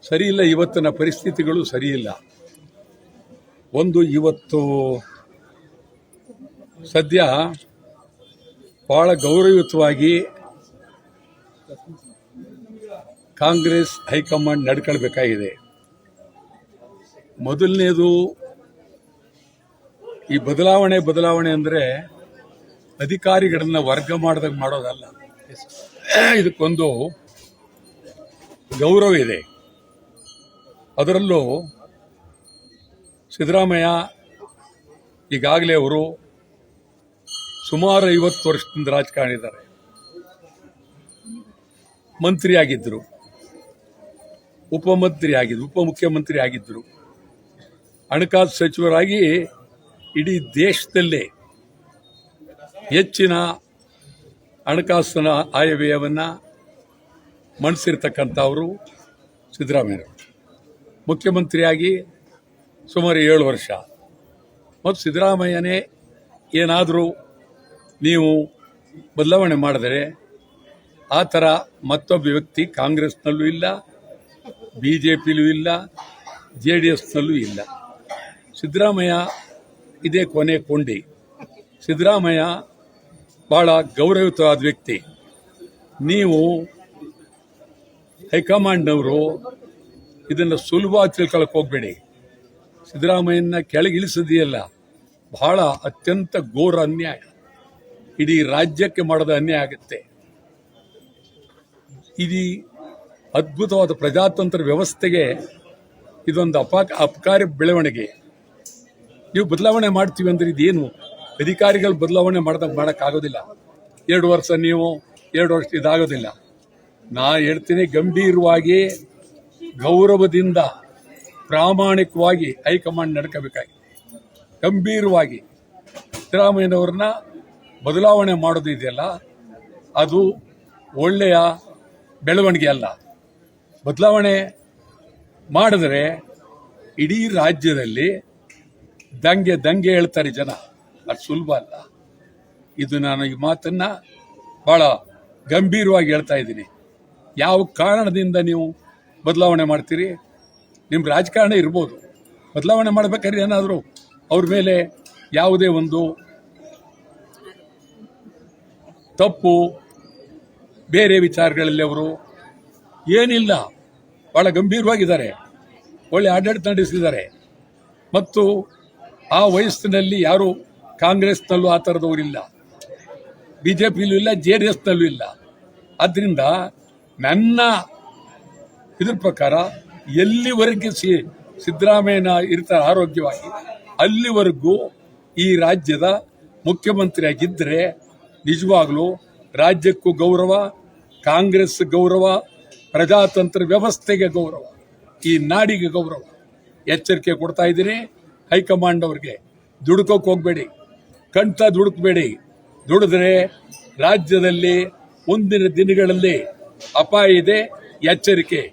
ಸರಿಯಿಲ್ಲ. ಇವತ್ತಿನ ಪರಿಸ್ಥಿತಿಗಳು ಸರಿಯಿಲ್ಲ. ಒಂದು, ಇವತ್ತು ಸದ್ಯ ಬಹಳ ಗೌರವಯುತವಾಗಿ ಕಾಂಗ್ರೆಸ್ ಹೈಕಮಾಂಡ್ ನಡ್ಕೊಳ್ಬೇಕಾಗಿದೆ. ಮೊದಲನೇದು, ಈ ಬದಲಾವಣೆ ಅಂದರೆ ಅಧಿಕಾರಿಗಳನ್ನ ವರ್ಗ ಮಾಡಿದಾಗ ಮಾಡೋದಲ್ಲ. ಇದಕ್ಕೊಂದು ಗೌರವ ಇದೆ. ಅದರಲ್ಲೂ ಸಿದ್ದರಾಮಯ್ಯ ಈಗಾಗಲೇ ಅವರು ಸುಮಾರು 50 ವರ್ಷದಿಂದ ರಾಜಕಾರಣ ಇದ್ದಾರೆ. ಮಂತ್ರಿ ಆಗಿದ್ದರು, ಉಪಮುಖ್ಯಮಂತ್ರಿ ಆಗಿದ್ದರು, ಹಣಕಾಸು ಸಚಿವರಾಗಿ ಇಡೀ ದೇಶದಲ್ಲೇ ಹೆಚ್ಚಿನ ಹಣಕಾಸಿನ ಆಯವ್ಯಯವನ್ನು ಮಂಡಿಸಿರ್ತಕ್ಕಂಥವರು ಸಿದ್ದರಾಮಯ್ಯ. ಮುಖ್ಯಮಂತ್ರಿಯಾಗಿ ಸುಮಾರು 7 ವರ್ಷ. ಮತ್ತು ಸಿದ್ದರಾಮಯ್ಯನೇ ಏನಾದರೂ ನೀವು ಬದಲಾವಣೆ ಮಾಡಿದರೆ ಆ ಥರ ಮತ್ತೊಬ್ಬ ವ್ಯಕ್ತಿ ಕಾಂಗ್ರೆಸ್ನಲ್ಲೂ ಇಲ್ಲ, BJPಲೂ ಇಲ್ಲ, JDSನಲ್ಲೂ ಇಲ್ಲ. ಸಿದ್ದರಾಮಯ್ಯ ಇದೇ ಕೊನೆ ಕೊಂಡಿ. ಸಿದ್ದರಾಮಯ್ಯ ಬಹಳ ಗೌರವಯುತವಾದ ವ್ಯಕ್ತಿ. ನೀವು ಹೈಕಮಾಂಡ್ನವರು ಇದನ್ನು ಸುಲಭವಾಗಿ ತಿಳ್ಕೊಳ್ಳೋಕೆ ಹೋಗಬೇಡಿ. ಸಿದ್ದರಾಮಯ್ಯನ ಕೆಳಗಿಳಿಸೋದಿಯಲ್ಲ, ಬಹಳ ಅತ್ಯಂತ ಘೋರ ಅನ್ಯಾಯ. ಇಡೀ ರಾಜ್ಯಕ್ಕೆ ಮಾಡೋದ ಅನ್ಯಾಯ ಆಗುತ್ತೆ. ಇದು ಅದ್ಭುತವಾದ ಪ್ರಜಾತಂತ್ರ ವ್ಯವಸ್ಥೆಗೆ ಇದೊಂದು ಅಪಕಾರಿ ಬೆಳವಣಿಗೆ. ನೀವು ಬದಲಾವಣೆ ಮಾಡ್ತೀವಿ ಅಂದ್ರೆ ಇದೇನು? ಅಧಿಕಾರಿಗಳು ಬದಲಾವಣೆ ಮಾಡೋಕ್ಕಾಗೋದಿಲ್ಲ. 2 ವರ್ಷ ನೀವು 2 ವರ್ಷ ಇದಾಗೋದಿಲ್ಲ. ನಾ ಹೇಳ್ತೀನಿ, ಗಂಭೀರವಾಗಿ ಗೌರವದಿಂದ ಪ್ರಾಮಾಣಿಕವಾಗಿ ಹೈಕಮಾಂಡ್ ನಡ್ಕೋಬೇಕಾಗಿದೆ. ಗಂಭೀರವಾಗಿ ಸಿದ್ದರಾಮಯ್ಯನವ್ರನ್ನ ಬದಲಾವಣೆ ಮಾಡೋದು ಇದೆಯಲ್ಲ, ಅದು ಒಳ್ಳೆಯ ಬೆಳವಣಿಗೆ ಅಲ್ಲ. ಬದಲಾವಣೆ ಮಾಡಿದ್ರೆ ಇಡೀ ರಾಜ್ಯದಲ್ಲಿ ದಂಗೆ ಹೇಳ್ತಾರೆ ಜನ. ಅದು ಸುಲಭ ಅಲ್ಲ. ಇದು ನಾನು ಈ ಮಾತನ್ನ ಬಹಳ ಗಂಭೀರವಾಗಿ ಹೇಳ್ತಾ ಇದ್ದೀನಿ. ಯಾವ ಕಾರಣದಿಂದ ನೀವು ಬದಲಾವಣೆ ಮಾಡ್ತೀರಿ? ನಿಮ್ಮ ರಾಜಕಾರಣ ಇರ್ಬೋದು, ಬದಲಾವಣೆ ಮಾಡಬೇಕಾದ್ರೆ ಏನಾದರೂ ಅವ್ರ ಮೇಲೆ ಯಾವುದೇ ಒಂದು ತಪ್ಪು ಬೇರೆ ವಿಚಾರಗಳಲ್ಲಿ ಅವರು ಏನಿಲ್ಲ, ಬಹಳ ಗಂಭೀರವಾಗಿದ್ದಾರೆ, ಒಳ್ಳೆ ಆಡಳಿತ ನಡೆಸಿದ್ದಾರೆ. ಮತ್ತು ಆ ವಯಸ್ಸಿನಲ್ಲಿ ಯಾರು ಕಾಂಗ್ರೆಸ್ನಲ್ಲೂ ಆ ಥರದವರಿಲ್ಲ, BJPಲೂ ಇಲ್ಲ, JDSನಲ್ಲೂ ಇಲ್ಲ. ಆದ್ದರಿಂದ ನನ್ನ ಇದ್ರ ಪ್ರಕಾರ ಎಲ್ಲಿವರೆಗೆ ಸಿದ್ದರಾಮಯ್ಯನ ಇರ್ತಾರೆ ಆರೋಗ್ಯವಾಗಿ, ಅಲ್ಲಿವರೆಗೂ ಈ ರಾಜ್ಯದ ಮುಖ್ಯಮಂತ್ರಿಯಾಗಿದ್ದರೆ ನಿಜವಾಗ್ಲೂ ರಾಜ್ಯಕ್ಕೂ ಗೌರವ, ಕಾಂಗ್ರೆಸ್ ಗೌರವ, ಪ್ರಜಾತಂತ್ರ ವ್ಯವಸ್ಥೆಗೆ ಗೌರವ, ಈ ನಾಡಿಗೆ ಗೌರವ. ಎಚ್ಚರಿಕೆ ಕೊಡ್ತಾ ಇದ್ದೀನಿ ಹೈಕಮಾಂಡ್ ಅವ್ರಿಗೆ. ದುಡುಕೋಕೆ ಹೋಗಬೇಡಿ, ಕಂಠ ದುಡುಕಬೇಡಿ. ದುಡಿದ್ರೆ ರಾಜ್ಯದಲ್ಲಿ ಮುಂದಿನ ದಿನಗಳಲ್ಲಿ ಅಪಾಯ ಇದೆ. ಎಚ್ಚರಿಕೆ.